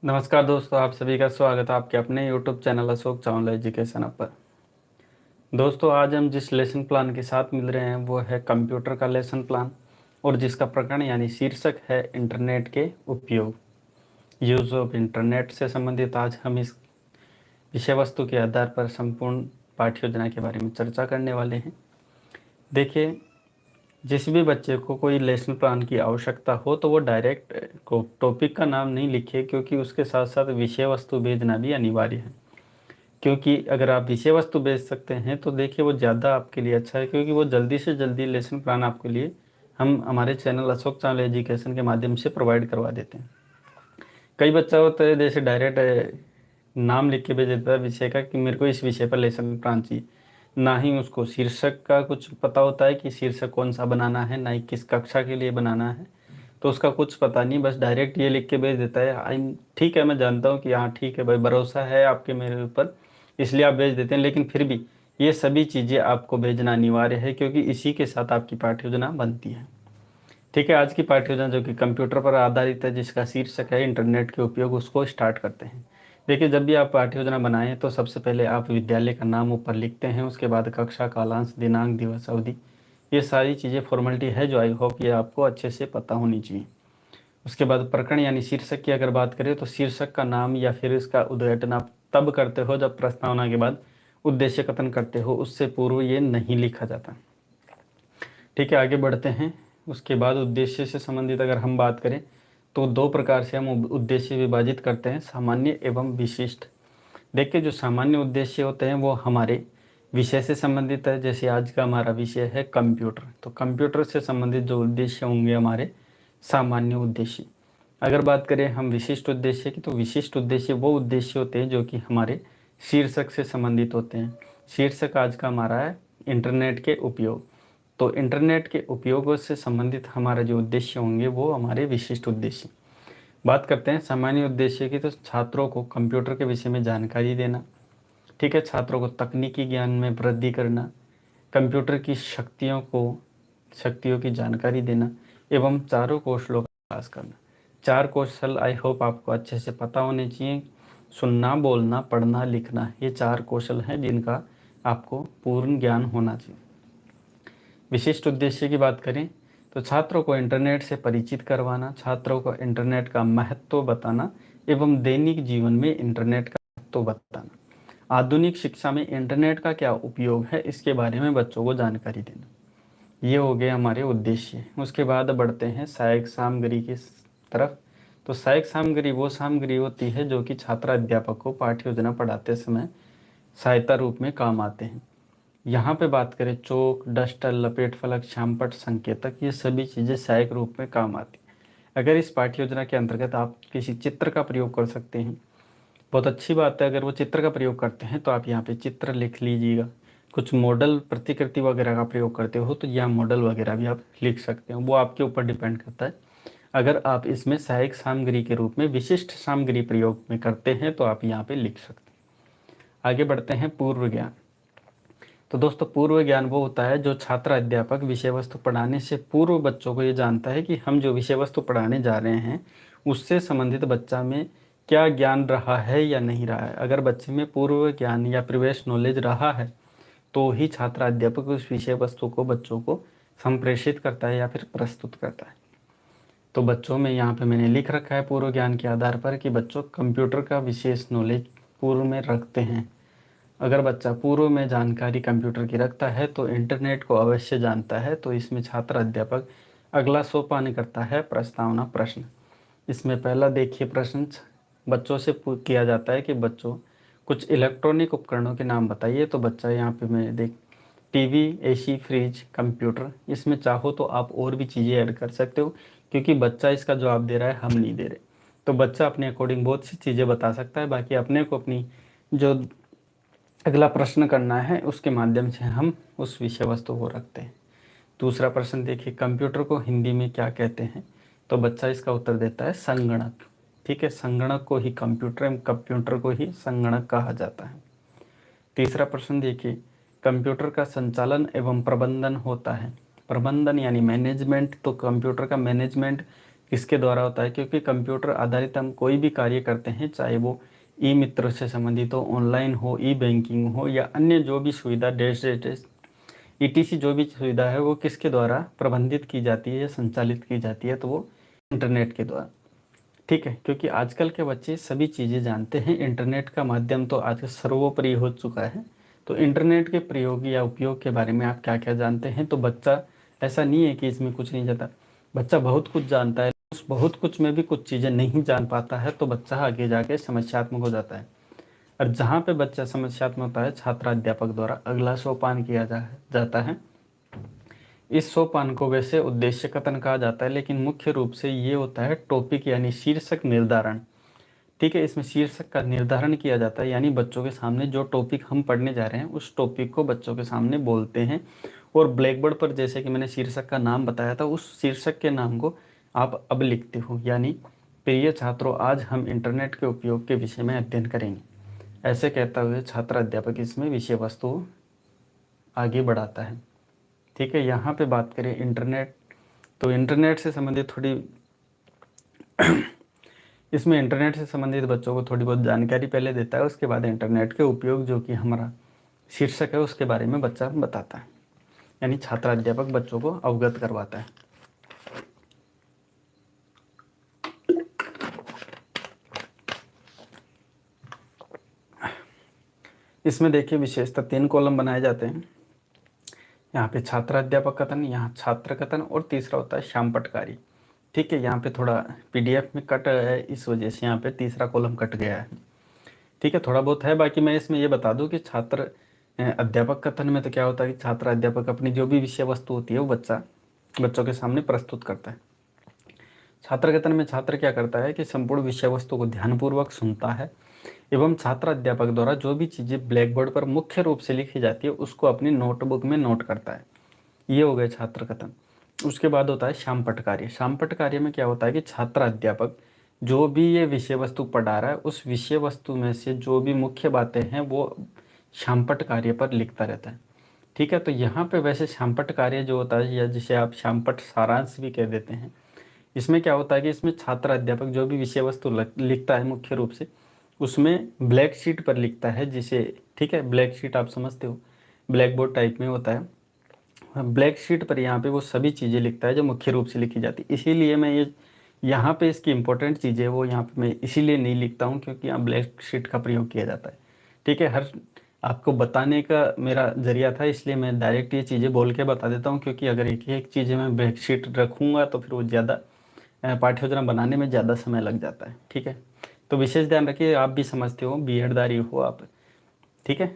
नमस्कार दोस्तों, आप सभी का स्वागत है आपके अपने YouTube channel Ashok Chawla education पर। दोस्तों, आज हम जिस लेसन प्लान के साथ मिल रहे हैं वो है कंप्यूटर का लेसन प्लान, और जिसका प्रकरण यानी शीर्षक है इंटरनेट के उपयोग, यूज़ ऑफ इंटरनेट से संबंधित आज हम इस विषय वस्तु के आधार पर संपूर्ण पाठ्य योजना के बारे में चर्चा करने वाले हैं। देखिए, जिस भी बच्चे को कोई लेसन प्लान की आवश्यकता हो तो वो डायरेक्ट टॉपिक का नाम नहीं लिखे, क्योंकि उसके साथ साथ विषय वस्तु भेजना भी अनिवार्य है। क्योंकि अगर आप विषय वस्तु भेज सकते हैं तो देखिए वो ज़्यादा आपके लिए अच्छा है, क्योंकि वो जल्दी से जल्दी लेसन प्लान आपके लिए हम हमारे चैनल अशोक चावला एजुकेशन के माध्यम से प्रोवाइड करवा देते हैं। कई बच्चा होता है जैसे डायरेक्ट नाम लिख के भेज देता है विषय का कि मेरे को इस विषय पर लेसन प्लान चाहिए, ना ही उसको शीर्षक का कुछ पता होता है कि शीर्षक कौन सा बनाना है, ना ही किस कक्षा के लिए बनाना है। तो उसका कुछ पता नहीं, बस डायरेक्ट ये लिख के भेज देता है। आई ठीक है, मैं जानता हूँ कि हाँ ठीक है भाई, भरोसा है आपके मेरे ऊपर, इसलिए आप भेज देते हैं, लेकिन फिर भी ये सभी चीज़ें आपको भेजना अनिवार्य है, क्योंकि इसी के साथ आपकी पाठ्य योजना बनती है। ठीक है, आज की पाठ्य योजना जो कि कंप्यूटर पर आधारित है, जिसका शीर्षक है इंटरनेट के उपयोग, उसको स्टार्ट करते हैं। देखिए, जब भी आप पाठ्य योजना बनाएं तो सबसे पहले आप विद्यालय का नाम ऊपर लिखते हैं, उसके बाद कक्षा, कालांश, दिनांक, दिवस, अवधि, ये सारी चीज़ें फॉर्मेलिटी है जो आई होप ये आपको अच्छे से पता होनी चाहिए। उसके बाद प्रकरण यानी शीर्षक की अगर बात करें तो शीर्षक का नाम या फिर इसका उद्घाटन आप तब करते हो जब प्रस्तावना के बाद उद्देश्य कथन करते हो, उससे पूर्व ये नहीं लिखा जाता। ठीक है, आगे बढ़ते हैं। उसके बाद उद्देश्य से संबंधित अगर हम बात करें तो दो प्रकार से हम उद्देश्य विभाजित करते हैं, सामान्य एवं विशिष्ट। देखिए, जो सामान्य उद्देश्य होते हैं वो हमारे विषय से संबंधित है। जैसे आज का हमारा विषय है कंप्यूटर, तो कंप्यूटर से संबंधित जो उद्देश्य होंगे हमारे सामान्य उद्देश्य। अगर बात करें हम विशिष्ट उद्देश्य की, तो विशिष्ट उद्देश्य वो उद्देश्य होते हैं जो कि हमारे शीर्षक से संबंधित होते हैं। शीर्षक आज का हमारा है इंटरनेट के उपयोग, तो इंटरनेट के उपयोगों से संबंधित हमारा जो उद्देश्य होंगे वो हमारे विशिष्ट उद्देश्य। बात करते हैं सामान्य उद्देश्य की, तो छात्रों को कंप्यूटर के विषय में जानकारी देना। ठीक है, छात्रों को तकनीकी ज्ञान में वृद्धि करना, कंप्यूटर की शक्तियों की जानकारी देना, एवं चारों कौशलों का विकास करना। चार कौशल आई होप आपको अच्छे से पता होने चाहिए। सुनना, बोलना, पढ़ना, लिखना, ये चार कौशल हैं जिनका आपको पूर्ण ज्ञान होना चाहिए। विशिष्ट उद्देश्य की बात करें तो छात्रों को इंटरनेट से परिचित करवाना, छात्रों को इंटरनेट का महत्व बताना एवं दैनिक जीवन में इंटरनेट का महत्व बताना। आधुनिक शिक्षा में इंटरनेट का क्या उपयोग है इसके बारे में बच्चों को जानकारी देना। ये हो गए हमारे उद्देश्य। उसके बाद बढ़ते हैं सहायक सामग्री की तरफ। तो सहायक सामग्री वो सामग्री होती है जो कि छात्र अध्यापक को पाठ्य योजना पढ़ाते समय सहायता रूप में काम आते हैं। यहाँ पे बात करें चौक, डस्टर, लपेट फलक, श्यामपट्ट, संकेतक, ये सभी चीज़ें सहायक रूप में काम आती हैं। अगर इस पाठ्य योजना के अंतर्गत आप किसी चित्र का प्रयोग कर सकते हैं, बहुत अच्छी बात है। अगर वो चित्र का प्रयोग करते हैं तो आप यहाँ पे चित्र लिख लीजिएगा। कुछ मॉडल, प्रतिकृति वगैरह का प्रयोग करते हो तो यहाँ मॉडल वगैरह भी आप लिख सकते हो, वो आपके ऊपर डिपेंड करता है। अगर आप इसमें सहायक सामग्री के रूप में विशिष्ट सामग्री प्रयोग में करते हैं तो आप यहाँ पे लिख सकते हैं। आगे बढ़ते हैं पूर्व ज्ञान। तो दोस्तों, पूर्व ज्ञान वो होता है जो छात्र अध्यापक विषय वस्तु पढ़ाने से पूर्व बच्चों को ये जानता है कि हम जो विषय वस्तु पढ़ाने जा रहे हैं उससे संबंधित बच्चा में क्या ज्ञान रहा है या नहीं रहा है। अगर बच्चे में पूर्व ज्ञान या प्रीवियस नॉलेज रहा है तो ही छात्र अध्यापक उस विषय वस्तु को बच्चों को संप्रेषित करता है या फिर प्रस्तुत करता है। तो बच्चों में यहाँ पे मैंने लिख रखा है पूर्व ज्ञान के आधार पर कि बच्चों कंप्यूटर का विशेष नॉलेज पूर्व में रखते हैं। अगर बच्चा पूर्व में जानकारी कंप्यूटर की रखता है तो इंटरनेट को अवश्य जानता है। तो इसमें छात्र अध्यापक अगला सोपान करता है प्रस्तावना प्रश्न। इसमें पहला देखिए प्रश्न बच्चों से किया जाता है कि बच्चों कुछ इलेक्ट्रॉनिक उपकरणों के नाम बताइए। तो बच्चा यहाँ पे मैं देख टीवी, एसी, फ्रिज, कंप्यूटर, इसमें चाहो तो आप और भी चीज़ें ऐड कर सकते हो, क्योंकि बच्चा इसका जवाब दे रहा है, हम नहीं दे रहे। तो बच्चा अपने अकॉर्डिंग बहुत सी चीज़ें बता सकता है। बाकी अपने को अपनी जो अगला प्रश्न करना है उसके माध्यम से हम उस विषय वस्तु को रखते हैं। दूसरा प्रश्न देखिए, कंप्यूटर को हिंदी में क्या कहते हैं। तो बच्चा इसका उत्तर देता है संगणक। ठीक है, संगणक को ही कंप्यूटर, कंप्यूटर को ही संगणक कहा जाता है। तीसरा प्रश्न देखिए, कंप्यूटर का संचालन एवं प्रबंधन होता है। प्रबंधन यानी मैनेजमेंट, तो कंप्यूटर का मैनेजमेंट किसके द्वारा होता है, क्योंकि कंप्यूटर आधारित हम कोई भी कार्य करते हैं, चाहे वो ई मित्र से संबंधित हो, ऑनलाइन हो, ई बैंकिंग हो या अन्य जो भी सुविधा डैश ईटीसी जो भी सुविधा है वो किसके द्वारा प्रबंधित की जाती है या संचालित की जाती है, तो वो इंटरनेट के द्वारा। ठीक है, क्योंकि आजकल के बच्चे सभी चीज़ें जानते हैं, इंटरनेट का माध्यम तो आजकल सर्वोपरि हो चुका है। तो इंटरनेट के प्रयोग या उपयोग के बारे में आप क्या क्या जानते हैं, तो बच्चा ऐसा नहीं है कि इसमें कुछ नहीं जानता, बच्चा बहुत कुछ जानता है। उस बहुत कुछ में भी कुछ चीज़ें नहीं जान पाता है तो बच्चा आगे जाके समस्यात्मक हो जाता है। और जहाँ पे बच्चा समस्यात्मक होता है, छात्र अध्यापक द्वारा अगला सोपान किया जाता है। इस सोपान को वैसे उद्देश्य कथन कहा जाता है, लेकिन मुख्य रूप से ये होता है टॉपिक यानी शीर्षक निर्धारण। ठीक है, इसमें शीर्षक का निर्धारण किया जाता है, यानी बच्चों के सामने जो टॉपिक हम पढ़ने जा रहे हैं उस टॉपिक को बच्चों के सामने बोलते हैं। और ब्लैक बोर्ड पर जैसे कि मैंने शीर्षक का नाम बताया था, उस शीर्षक के नाम को आप अब लिखते हो, यानी प्रिय छात्रों, आज हम इंटरनेट के उपयोग के विषय में अध्ययन करेंगे। ऐसे कहता हुए छात्र अध्यापक इसमें विषय वस्तु आगे बढ़ाता है। ठीक है, यहाँ पे बात करें इंटरनेट, तो इंटरनेट से संबंधित इसमें इंटरनेट से संबंधित बच्चों को थोड़ी बहुत जानकारी पहले देता है, उसके बाद इंटरनेट के उपयोग जो कि हमारा शीर्षक है उसके बारे में बच्चा बताता है, यानी छात्र अध्यापक बच्चों को अवगत करवाता है। इसमें देखिए विशेषतः 3 कॉलम बनाए जाते हैं। यहाँ पे छात्र अध्यापक कथन, यहाँ छात्र कथन और तीसरा होता है श्याम पटकारी। ठीक है, यहाँ पे थोड़ा पीडीएफ में कट है, इस वजह से यहाँ पे तीसरा कॉलम कट गया है। ठीक है, थोड़ा बहुत है, बाकी मैं इसमें ये बता दूं कि छात्र अध्यापक कथन में तो क्या होता है कि छात्र अध्यापक अपनी जो भी विषय वस्तु होती है वो बच्चों के सामने प्रस्तुत करता है। छात्र कथन में छात्र क्या करता है कि संपूर्ण विषय वस्तु को ध्यानपूर्वक सुनता है एवं छात्र अध्यापक द्वारा जो भी चीज़ें ब्लैक बोर्ड पर मुख्य रूप से लिखी जाती है उसको अपनी नोटबुक में नोट करता है। ये हो गए छात्र कथन। उसके बाद होता है श्याम पट कार्य। श्याम पट कार्य में क्या होता है कि छात्र अध्यापक जो भी ये विषय वस्तु पढ़ा रहा है उस विषय वस्तु में से जो भी मुख्य बातें हैं वो श्यामपट कार्य पर लिखता रहता है। ठीक है, तो यहाँ पे वैसे श्यामपट कार्य जो होता है या जिसे आप श्यामपट सारांश भी कह देते हैं, इसमें क्या होता है कि इसमें छात्र अध्यापक जो भी विषय वस्तु लिखता है मुख्य रूप से उसमें ब्लैक शीट पर लिखता है, जिसे ठीक है ब्लैक शीट आप समझते हो ब्लैक बोर्ड टाइप में होता है। ब्लैक शीट पर यहाँ पे वो सभी चीज़ें लिखता है जो मुख्य रूप से लिखी जाती है। इसीलिए मैं ये यहाँ पे इसकी इंपॉर्टेंट चीज़ें वो यहाँ पे मैं इसीलिए नहीं लिखता हूँ क्योंकि यहाँ ब्लैक शीट का प्रयोग किया जाता है। ठीक है, हर आपको बताने का मेरा जरिया था, इसलिए मैं डायरेक्ट ये चीज़ें बोल के बता देता हूँ, क्योंकि अगर एक एक चीज़ें मैं ब्लैक शीट रखूँगा तो फिर वो ज़्यादा पाठ्य योजना बनाने में ज़्यादा समय लग जाता है। ठीक है, तो विशेष ध्यान रखिए, आप भी समझते हो बीएडधारी हो आप, ठीक है,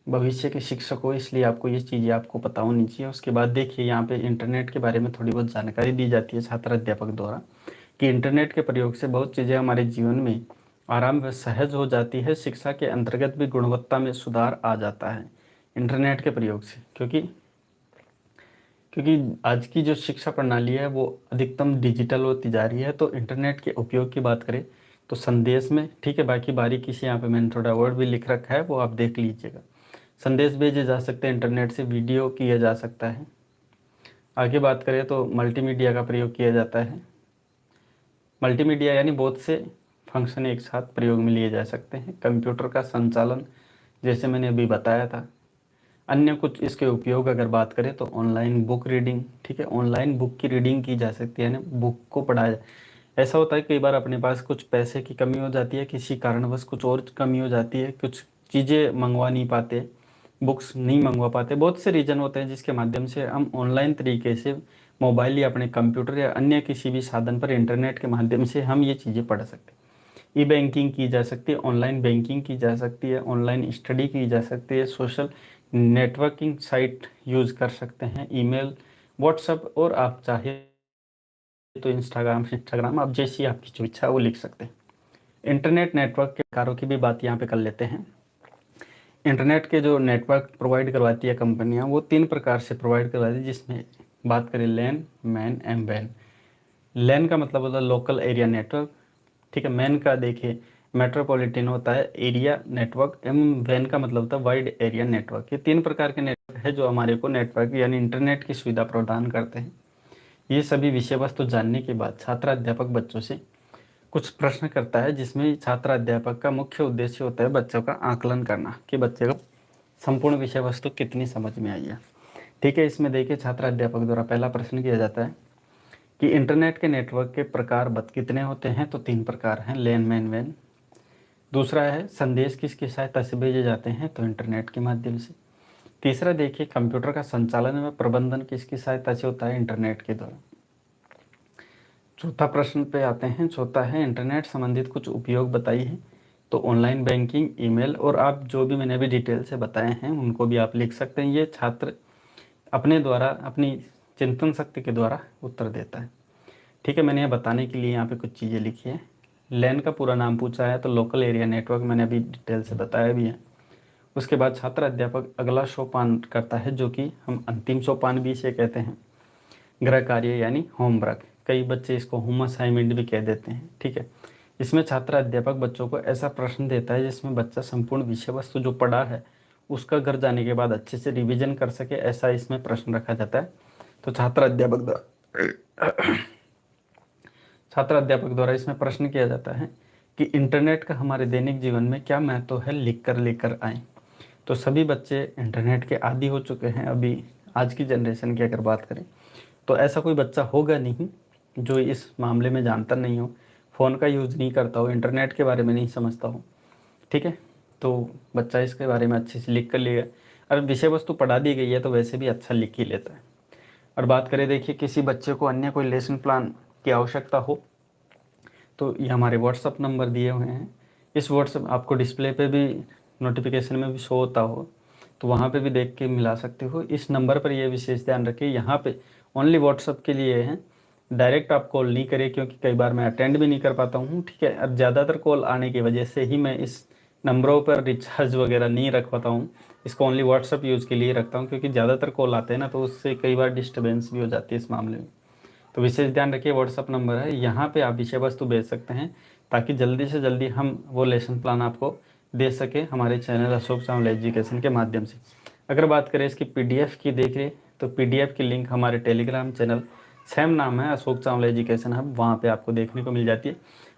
भविष्य के शिक्षक हो, इसलिए आपको ये चीज़ें आपको पता होनी चाहिए। उसके बाद देखिए यहाँ पे इंटरनेट के बारे में थोड़ी बहुत जानकारी दी जाती है छात्र अध्यापक द्वारा कि इंटरनेट के प्रयोग से बहुत चीज़ें हमारे जीवन में आराम व सहज हो जाती है। शिक्षा के अंतर्गत भी गुणवत्ता में सुधार आ जाता है इंटरनेट के प्रयोग से, क्योंकि आज की जो शिक्षा प्रणाली है वो अधिकतम डिजिटल होती जा रही है। तो इंटरनेट के उपयोग की बात करें तो संदेश में, ठीक है, बाकी बारीकी से यहाँ पे मैंने थोड़ा वर्ड भी लिख रखा है वो आप देख लीजिएगा। संदेश भेजे जा सकते हैं इंटरनेट से, वीडियो किया जा सकता है। आगे बात करें तो मल्टीमीडिया का प्रयोग किया जाता है। मल्टीमीडिया यानी बहुत से फंक्शन एक साथ प्रयोग में लिए जा सकते हैं। कंप्यूटर का संचालन जैसे मैंने अभी बताया था। अन्य कुछ इसके उपयोग अगर बात करें तो ऑनलाइन बुक रीडिंग, ठीक है, ऑनलाइन बुक की रीडिंग की जा सकती है, यानी बुक को पढ़ाया जाए। ऐसा होता है कई बार अपने पास कुछ पैसे की कमी हो जाती है, किसी कारणवश कुछ और कमी हो जाती है, कुछ चीज़ें मंगवा नहीं पाते, बुक्स नहीं मंगवा पाते, बहुत से रीज़न होते हैं जिसके माध्यम से हम ऑनलाइन तरीके से मोबाइल या अपने कंप्यूटर या अन्य किसी भी साधन पर इंटरनेट के माध्यम से हम ये चीज़ें पढ़ सकते हैं। ई बैंकिंग की जा सकती है, ऑनलाइन बैंकिंग की जा सकती है, ऑनलाइन स्टडी की जा सकती है, सोशल नेटवर्किंग साइट यूज़ कर सकते हैं, ईमेल, व्हाट्सएप, और आप चाहे तो इंस्टाग्राम आप जैसी आपकी जो इच्छा है वो लिख सकते हैं। इंटरनेट नेटवर्क के प्रकारों की भी बात यहाँ पे कर लेते हैं। इंटरनेट के जो नेटवर्क प्रोवाइड करवाती है कंपनियाँ वो 3 प्रकार से प्रोवाइड करवाती है, जिसमें बात करें लैन, मैन एंड वैन। लैन का मतलब होता है लोकल एरिया नेटवर्क, ठीक है। मैन का देखिए मेट्रोपॉलिटन होता है एरिया नेटवर्क, एवं वैन का मतलब होता है वाइड एरिया नेटवर्क। ये 3 प्रकार के नेटवर्क है जो हमारे को नेटवर्क यानी इंटरनेट की सुविधा प्रदान करते हैं। ये सभी विषय वस्तु जानने के बाद छात्र अध्यापक बच्चों से कुछ प्रश्न करता है, जिसमें छात्र अध्यापक का मुख्य उद्देश्य होता है बच्चों का आकलन करना कि बच्चे को संपूर्ण विषय वस्तु कितनी समझ में आई है। ठीक है, इसमें देखिए छात्र अध्यापक द्वारा पहला प्रश्न किया जाता है कि इंटरनेट के नेटवर्क के प्रकार कितने होते हैं, तो 3 प्रकार हैं, लैन, मैन, वैन। दूसरा है संदेश किसकी सहायता से भेजे जाते हैं, तो इंटरनेट के माध्यम से। तीसरा देखिए कंप्यूटर का संचालन व प्रबंधन किसकी सहायता से होता है, इंटरनेट के द्वारा। चौथा प्रश्न पे आते हैं, चौथा है इंटरनेट संबंधित कुछ उपयोग बताइए, तो ऑनलाइन बैंकिंग, ईमेल, और आप जो भी मैंने अभी डिटेल से बताए हैं उनको भी आप लिख सकते हैं। ये छात्र अपने द्वारा अपनी चिंतन शक्ति के द्वारा उत्तर देता है। ठीक है, मैंने ये बताने के लिए यहाँ पे कुछ चीज़ें लिखी है। लैन का पूरा नाम पूछा है, तो लोकल एरिया नेटवर्क मैंने अभी डिटेल से बताया भी है। उसके बाद छात्र अध्यापक अगला सोपान करता है, जो कि हम अंतिम सोपान भी इसे कहते हैं, गृह कार्य यानी होमवर्क। कई बच्चे इसको होम असाइनमेंट भी कह देते हैं। ठीक है, इसमें छात्र अध्यापक बच्चों को ऐसा प्रश्न देता है जिसमें बच्चा संपूर्ण विषय वस्तु जो पढ़ा है उसका घर जाने के बाद अच्छे से रिवीजन कर सके, ऐसा इसमें प्रश्न रखा जाता है। तो छात्र अध्यापक द्वारा इसमें प्रश्न किया जाता है कि इंटरनेट का हमारे दैनिक जीवन में क्या महत्व है, लिखकर लेकर आए। तो सभी बच्चे इंटरनेट के आदी हो चुके हैं। अभी आज की जनरेशन की अगर बात करें तो ऐसा कोई बच्चा होगा नहीं जो इस मामले में जानता नहीं हो, फ़ोन का यूज़ नहीं करता हो, इंटरनेट के बारे में नहीं समझता हो। ठीक है, तो बच्चा इसके बारे में अच्छे से लिख कर लेगा। और विषय वस्तु पढ़ा दी गई है तो वैसे भी अच्छा लिख ही लेता है। और बात करें देखिए किसी बच्चे को अन्य कोई लेसन प्लान की आवश्यकता हो, तो ये हमारे व्हाट्सअप नंबर दिए हुए हैं। इस व्हाट्सअप आपको डिस्प्ले पे भी नोटिफिकेशन में भी शो होता हो, तो वहाँ पे भी देख के मिला सकते हो। इस नंबर पर ये विशेष ध्यान रखें, यहाँ पे ओनली व्हाट्सअप के लिए है, डायरेक्ट आप कॉल नहीं करें, क्योंकि कई बार मैं अटेंड भी नहीं कर पाता हूँ। ठीक है, और ज़्यादातर कॉल आने की वजह से ही मैं इस नंबरों पर रिचार्ज वगैरह नहीं रख पाता हूँ। इसको ओनली व्हाट्सअप यूज़ के लिए रखता हूँ, क्योंकि ज़्यादातर कॉल आते हैं ना, तो उससे कई बार डिस्टर्बेंस भी हो जाती है इस मामले में। तो विशेष ध्यान रखिए, व्हाट्सअप नंबर है, यहाँ पे आप विषय वस्तु भेज सकते हैं, ताकि जल्दी से जल्दी हम वो लेसन प्लान आपको दे सके हमारे चैनल अशोक चावला एजुकेशन के माध्यम से। अगर बात करें इसकी पीडीएफ की देखिए, तो पीडीएफ की लिंक हमारे टेलीग्राम चैनल, सेम नाम है अशोक चावला एजुकेशन हब, वहाँ पे आपको देखने को मिल जाती है।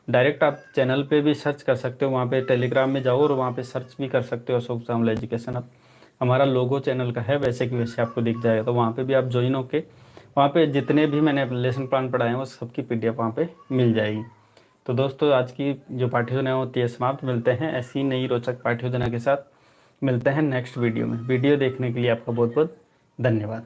डायरेक्ट आप चैनल पे भी सर्च कर सकते हो, वहाँ पे टेलीग्राम में जाओ और वहाँ पे सर्च भी कर सकते हो अशोक चावला एजुकेशन हब। हमारा लोगो चैनल का है, वैसे कि वैसे आपको दिख जाएगा, तो वहाँ पे भी आप ज्वाइन होके वहाँ पे जितने भी मैंने लेसन प्लान पढ़ाए हैं वो सबकी पीडीएफ वहाँ पे मिल जाएगी। तो दोस्तों आज की जो पाठ्योजना होती है समाप्त। मिलते हैं ऐसी नई रोचक पाठ्योजना के साथ, मिलते हैं नेक्स्ट वीडियो में। वीडियो देखने के लिए आपका बहुत बहुत धन्यवाद।